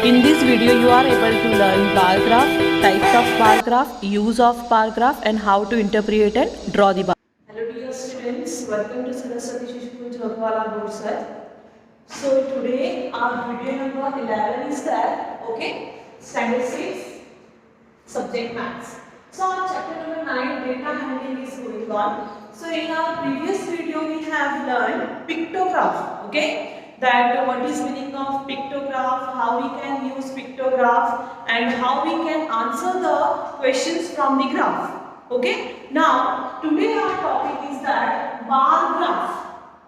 In this video, you are able to learn bar graph, types of bar graph, use of bar graph, and how to interpret and draw the bar. Hello dear students, welcome to Saraswati Shishukul Jodhwala board set. So today our video number 11 is there, okay, standard 6, subject maths. So our chapter number 9, data handling is going on. So in our previous video we have learned pictograph, okay, that what is meaning of pictograph, how we can use pictograph and how we can answer the questions from the graph. Okay, now today our topic is that bar graph.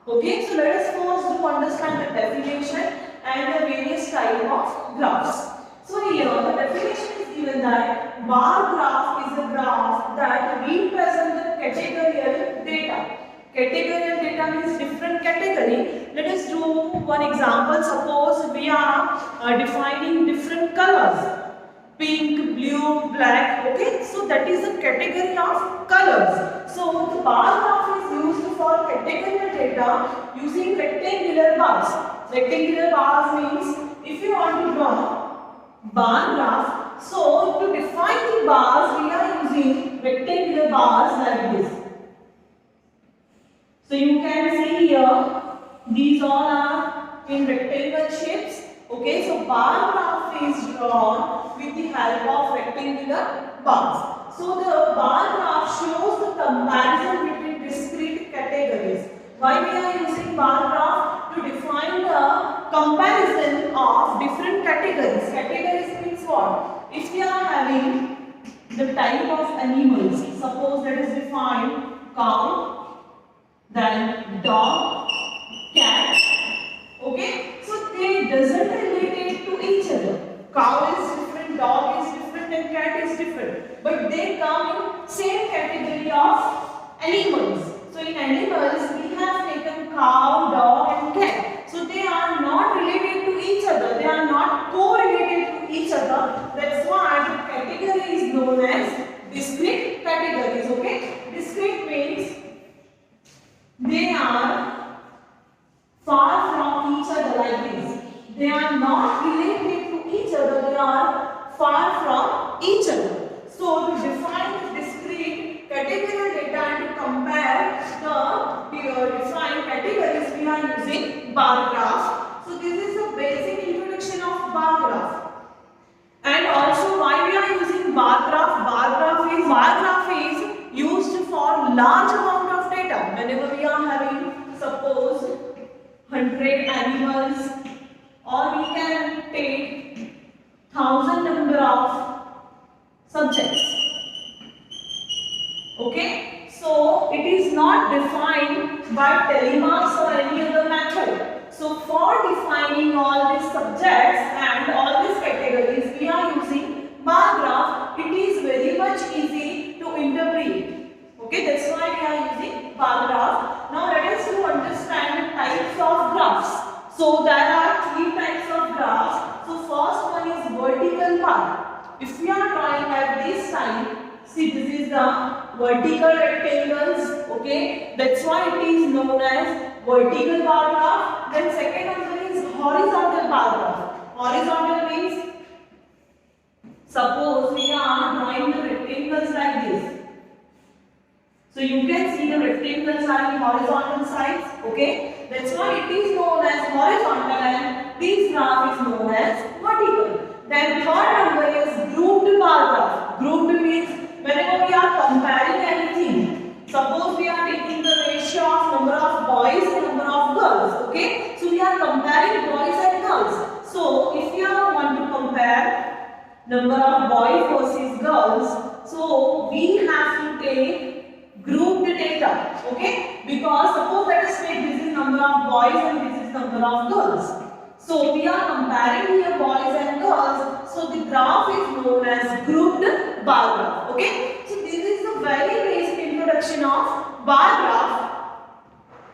Okay, so let us first do understand the definition and the various type of graphs. So here the definition is given that bar graph is a graph that represents the categorical data. Categorical data means different category. Let us do one example. Suppose we are defining different colors. Pink, blue, black, okay, so that is the category of colors. So the bar graph is used for categorical data using rectangular bars. Rectangular bars means if you want to draw bar graph, so to define the bars we are using rectangular bars like this. So you can see here these all are in rectangle shapes. Okay, so bar graph is drawn with the help of rectangular bars. So the bar graph shows the comparison between discrete categories. Why we are using bar graph? To define the comparison of different categories. Categories means what? If we are having the type of animals, suppose that is defined cow, then dog, cat, okay, so they doesn't relate to each other. Cow is different, dog is different and cat is different, but they come in same category of animals. So in animals we have taken cow, dog and cat. So they are not related to each other, they are not correlated to each other. That's why the category is known as discrete categories. Okay, discrete means they are far from each other like this. They are not related to each other, they are far from each other. So to define the discrete categorical data and to compare the defined categories we are using bar graph. So this is the basic introduction of bar graph. And also why we are using bar graph? Bar graph is used for large amount of data. Whenever we are having suppose 100 animals, or we can take 1000 number of subjects. Okay, so it is not defined by telemarks or any other method. So for defining all these subjects and all these categories we are using bar graph. It is very much easy to interpret. Okay, that's why we are using bar graph. Now let us understand the types of graphs. So there are three types of graphs. So first one is vertical bar. If we are drawing at this time, see this is the vertical rectangles. Okay, that's why it is known as vertical bar graph. Then second one is horizontal bar graph. Horizontal means suppose we are drawing the rectangles like this. So you can see the rectangles are in horizontal sides, okay? That's why it is known as horizontal and this graph is known as vertical. Then third number is grouped bar graph. Grouped means whenever we are comparing anything, suppose we are taking the ratio of number of boys and number of girls, okay? So we are comparing boys and girls. So if you want to compare number of boys versus girls, so we have to take grouped data, okay, because suppose let us take this is number of boys and this is number of girls. So we are comparing here boys and girls, so the graph is known as grouped bar graph. Okay, so this is the very basic introduction of bar graph.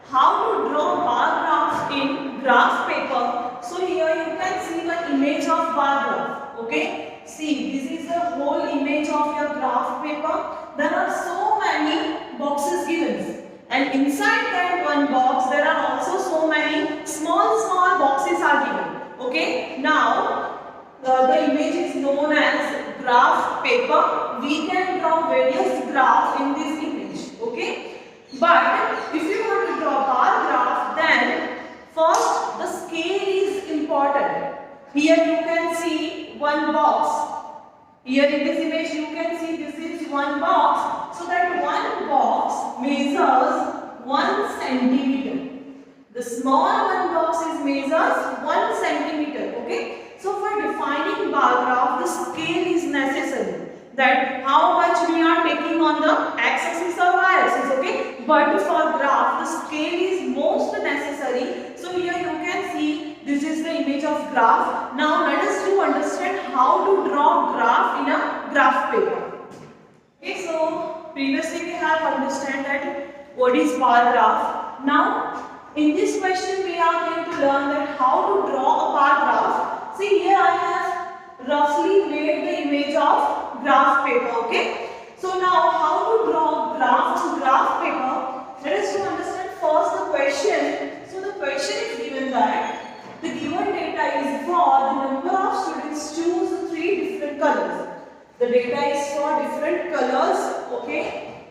How to draw bar graph in graph paper. So here you can see the image of bar graph. Okay, see this is the whole image of your graph paper. There are so many boxes given, and inside that one box there are also so many small boxes are given. Okay, now the image is known as graph paper. We can draw various graphs in this image, okay? But if you want to draw bar graph, then first the scale is important. Here you can see one box. Here in this image you can see this is one box. So that one box measures 1 centimeter. The small one box is measures 1 centimeter. Okay. So for defining bar graph, the scale is necessary. That how much we are taking on the x-axis or y-axis. Okay. But for graph, the scale is most necessary. So here you can see this is the image of graph. Now let us to understand how to draw graph in a graph paper. Okay, so previously we have understand that what is bar graph. Now in this question we are going to learn that how to draw a bar graph. See here I have roughly made the image of graph paper. Okay. So now how to draw graph to graph paper. Let us to understand first the question. So the question is given that the given data is for the number of students choose 3 different colors. The data is for different colors, okay?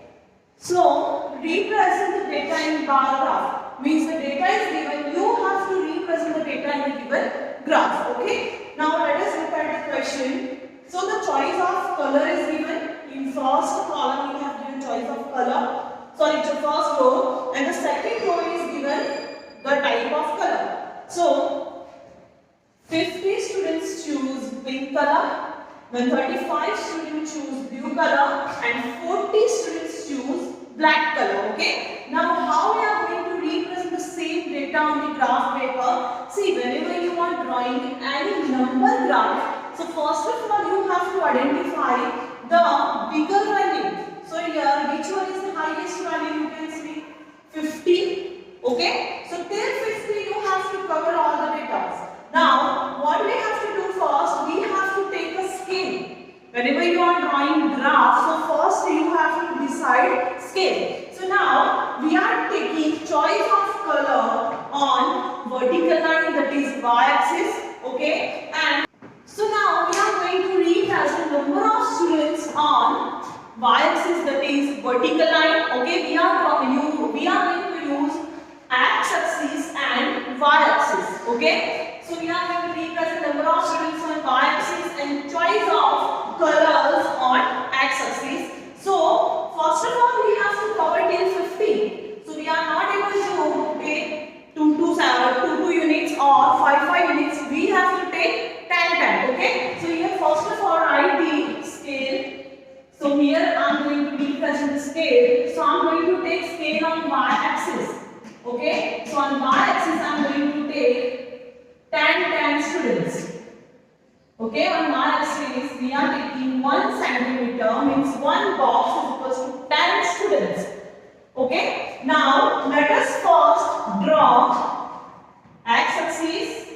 So represent the data in bar graph. Means the data is given, you have to represent the data in the given graph, okay? Now let us look at the question. So the choice of color is given. In first column we have given choice of color. Sorry, the first row, and the second row is given the type of color. So 50 students choose pink color, when 35 students choose blue color, and 40 students choose black color. Okay. Now how we are going to represent the same data on the graph paper? See, whenever you are drawing any number graph, so first of all you have to identify the bigger value. So here which one is the highest value? You can see 50. Okay. So till 50 you have to cover all the data. Now what we have to do first, we have to take a scale. Whenever you are drawing graph, so first you have to decide scale. So now we are taking choice of color on vertical line, that is y-axis. Okay. And so now we are going to represent number of students on y-axis, that is vertical line. Okay. We are going to use x-axis and y-axis. Okay. So we are going to represent number of students on y-axis and choice of colors on x-axis. So first of all we have to cover till 50. So we are not able to take 2 units or 5 units. We have to take 10. Okay. So here first of all write the scale. So here I am going to represent the scale. So I am going to take scale on y-axis. Okay. So on y-axis I am going to take 10 students. Okay, on y-axis we are taking 1 centimeter, means one box is equals to 10 students. Okay, now let us first draw x-axis.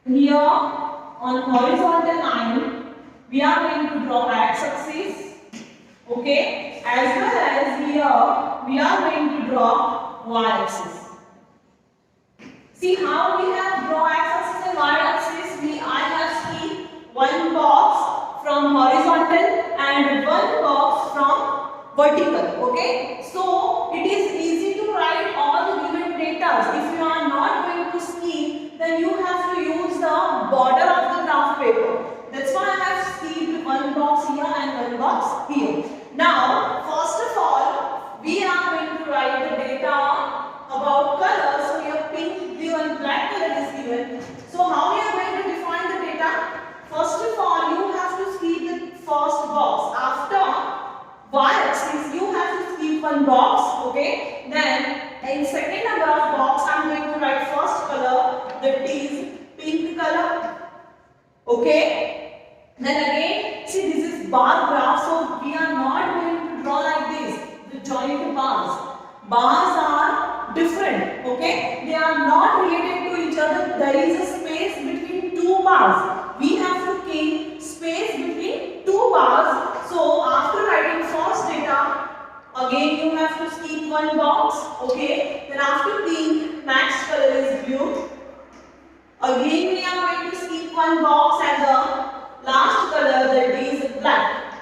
Here on horizontal line we are going to draw x-axis. Okay, as well as here we are going to draw y-axis. See how we have draw x-axis and y-axis. I have seen one box from horizontal and one box from vertical. Okay. So it is easy to write all the given data. If you are not going to scheme, then you have to use the border of the graph paper. That's why I have schemed one box here and one box here. Now, first of all, we are going to write the data about colors. So here pink, blue and black color is given. So how we are going to define the data? First of all, you have to skip the first box. After y-axis, you have to skip one box. Okay. Then in second number of box, I am going to write first color, that is pink color. Okay. Then again, see this is bar graph. So we are not going to draw like this, the joint bars. Bars are different. Okay. They are not related to each other. There is a space between 2 bars. We have to keep space between 2 bars. So after writing first data, again you have to skip one box. Okay. Then after pink, next color is blue. Again we are going to skip one box and the last color, that is black.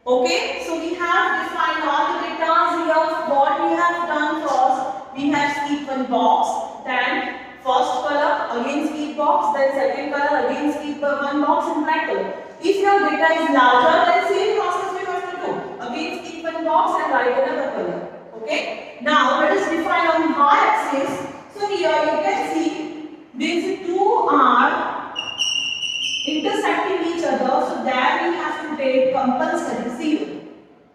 Okay, so we have defined all the data here. What we have done first, we have skip one box, then first color, again skip box, then second color, again skip one box and black color. If your data is larger, then same process we have to do. Again skip one box and write another color. Okay, now let us define on y-axis. So here you can see these two are intersecting each other, so there we have to take compulsory 0.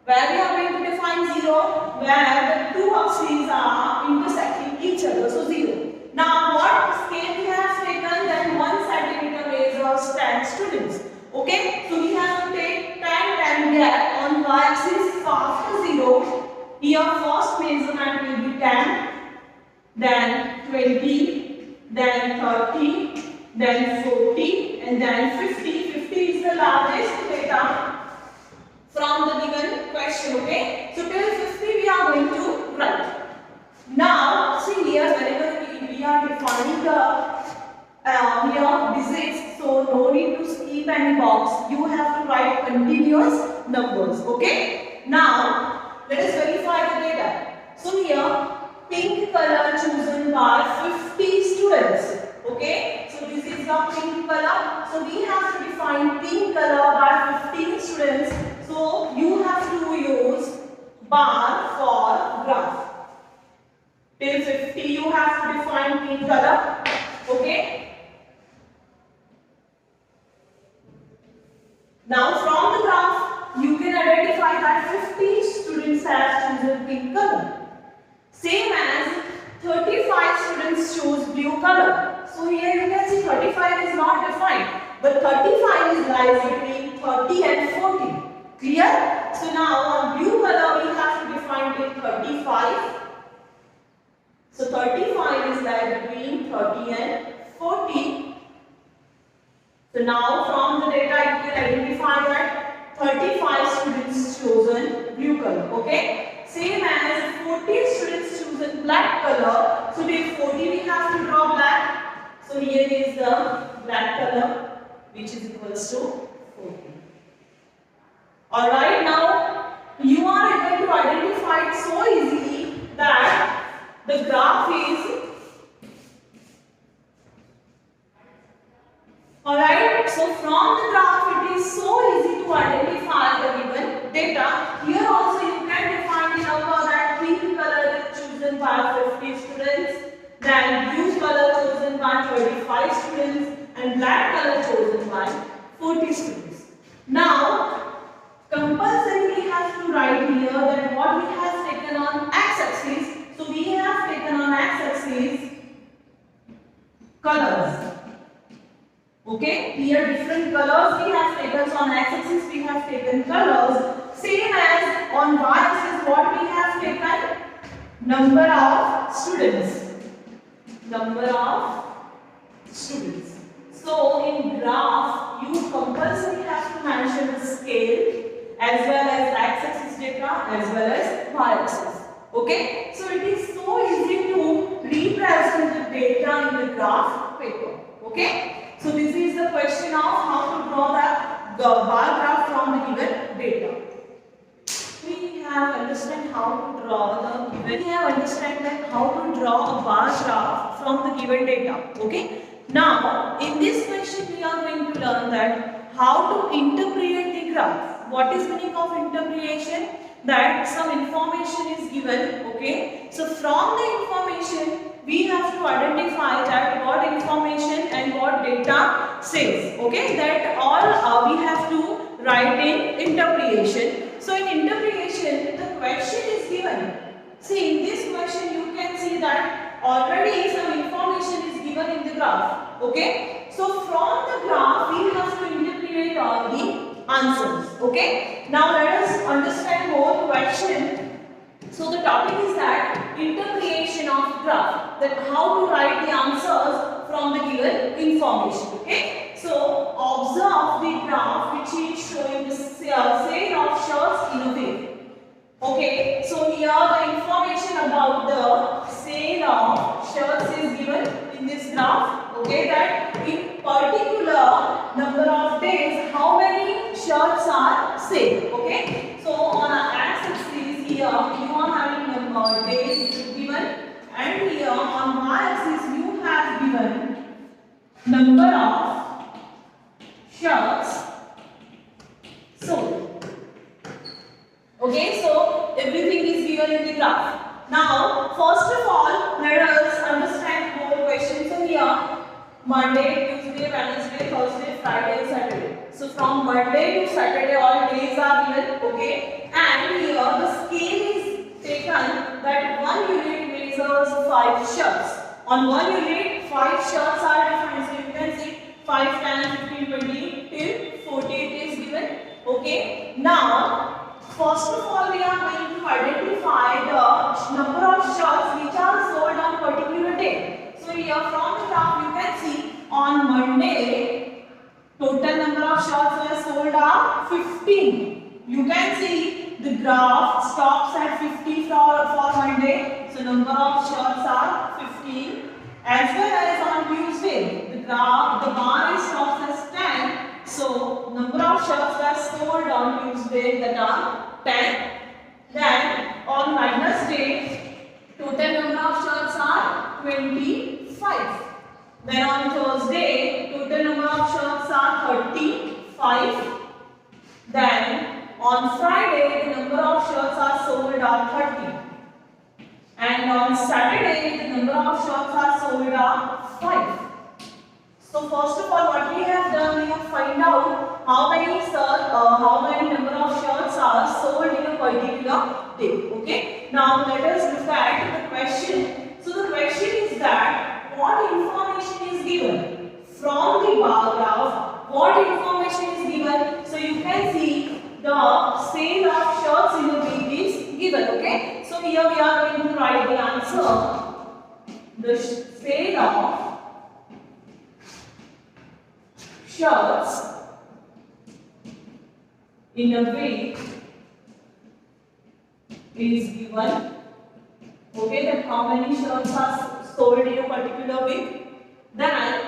Where we are going to define 0? Where the two axes are intersecting each other, so 0. Now what scale we have taken? Then 1 centimeter measures 10 students. Okay, so we have to take 10 gap on y-axis. So after 0, here first measurement will be 10, then 20, then 30, then 40, and then 50. 50 is the largest data from the given question. Okay, so till 50 we are going to write. Now see here, whenever we are defining the here digits, so no need to skip any box. You have to write continuous numbers. Okay, now let us verify the data. So here pink color chosen by 50 students. Okay, so this is the pink color. So we have to define pink color by 15 students. So you have to use bar for graph. Till 50 you have to define pink color. Okay. Now from the graph you can identify that 50 students have chosen pink color. Same as 35 students chose blue color. So here you can see 35 is not defined, but 35 is lies between 30 and 40. Clear? So now on blue color we have to define till 35. So 35 is lies between 30 and 40. So now from the data you can identify that 35 students chosen blue color. Okay? Same as 40 students chosen black color. So till 40 we have to draw black. So here is the black color which is equals to 40. Alright, now you are able to identify it so easily that the graph is alright. So from the graph it is so easy to identify the given data. Here also you can define the number that pink color is chosen by 50 students. Then blue color chosen by 35 students and black color chosen by 40 students. Now, compulsory we have to write here that what we have taken on x-axis. So we have taken on x-axis colors. Okay, here different colors we have taken. So on x-axis we have taken colors. Same as on y-axis what we have taken? Number of students. Number of students. So in graph you compulsory have to mention the scale as well as x-axis data as well as y-axis. Okay, so it is so easy to represent the data in the graph paper. Okay, so this is the question of how to draw the bar graph from the given data. We have understand how to draw the given. We have understand that how to draw a bar graph from the given data. Okay. Now in this question we are going to learn that how to interpret the graph. What is meaning of interpretation? That some information is given. Okay. So from the information we have to identify that what information and what data says. Okay. That all we have to write in interpretation. So in interpretation, the question is given. See, in this question you can see that already some information is given in the graph. Okay. So from the graph we have to interpret all the answers. Okay. Now let us understand more question. So the topic is that interpretation of graph. That how to write the answers from the given information. Okay. So observe the graph which is showing the sale of shirts in a week. Okay, so here the information about the sale of shirts is given in this graph. Okay, so everything is given in the graph. Now, first of all, let us understand more questions. So here, Monday, Tuesday, Wednesday, Thursday, Friday, and Saturday. So from Monday to Saturday, all days are given. Okay, and here the scale is taken that 1 unit measures 5 shirts. On 1 unit, 5 shirts are defined. So you can see 5, 10, 15, 20 till 40 it is given. Okay, now first of all, we are going to identify the number of shirts which are sold on particular day. So here from the graph you can see on Monday total number of shirts were sold are 15. You can see the graph stops at 50 for Monday. So number of shirts are 15. As well as on Tuesday, the bar stops as 10. So number of shirts were sold on Tuesday that are 10. Then on Wednesday, total number of shirts are 25. Then on Thursday, total number of shirts are 35. Then on Friday, the number of shirts are sold are 30. And on Saturday, the number of shirts are sold are 5. So first of all, what we have done, we have find out how many number of shirts are sold in a particular day. Okay. Now let us look at the question. So the question is that what information is given from the bar graph? What information is given? So you can see the sale of shirts in a week is given. Okay. So here we are going to write the answer. The sale of shirts in a week is given. Okay, that how many shirts are sold in a particular week. Then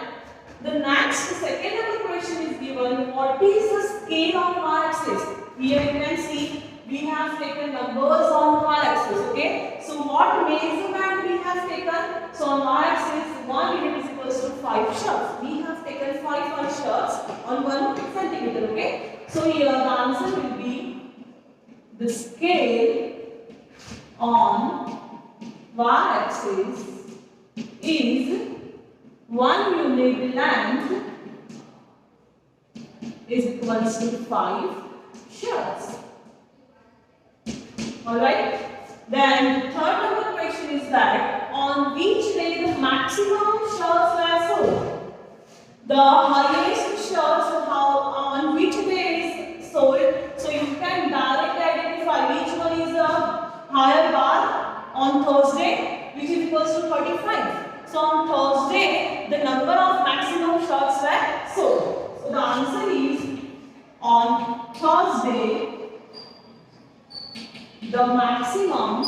the next second of the question is given. What is the scale on y-axis? Here you can see we have taken numbers on y-axis. Okay, so what measurement we have taken? So on y-axis 1 unit is equals to 5 shirts. We have taken 5 shirts on 1 centimeter. Okay, so here the answer will be the scale on y-axis is 1 unit length is equals to 5 shirts. Alright. Then the third number question is that on which day the maximum shirts were sold? The highest shirts on which day is sold? So you can directly identify which one is the higher bar on Thursday, which is equals to 35. So on Thursday, the number of maximum shirts were sold. So the answer is on Thursday, the maximum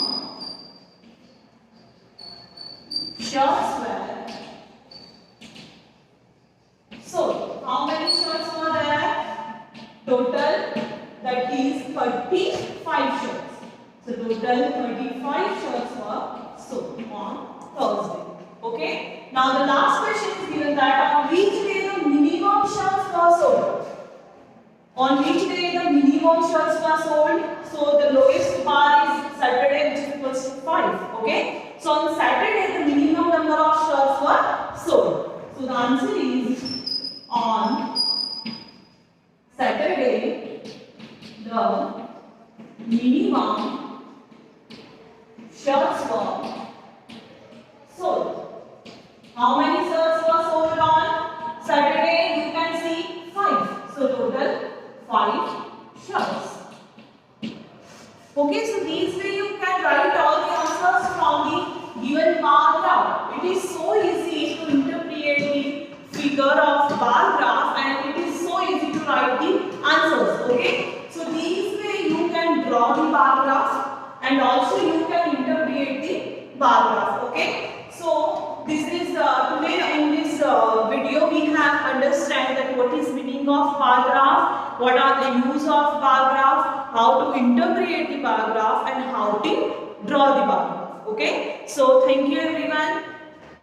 shirts were sold. How many shirts were there? Total, that is 35 shirts. So total 35 shirts were sold on Thursday. Okay. Now the last question is given that on which day the minimum shirts were sold. On which day the minimum shirts were sold? So the lowest bar is Saturday, which is equals to 5. Okay. So on Saturday the minimum number of shirts were sold. So the answer is on Saturday the minimum shirts were sold. How many shirts were sold on Saturday? You can see 5. So total 5 shirts. Okay, so these way you can write all the answers from the given bar graph. It is so easy to interpret the figure of bar graph and it is so easy to write the answers. Okay, so these way you can draw the bar graph and also you can interpret the bar graph. Okay, so this is today in this video we have understand that what is meaning of bar graph, what are the use of bar graph, how to interpret the bar graph and how to draw the bar graph. Okay, so thank you everyone.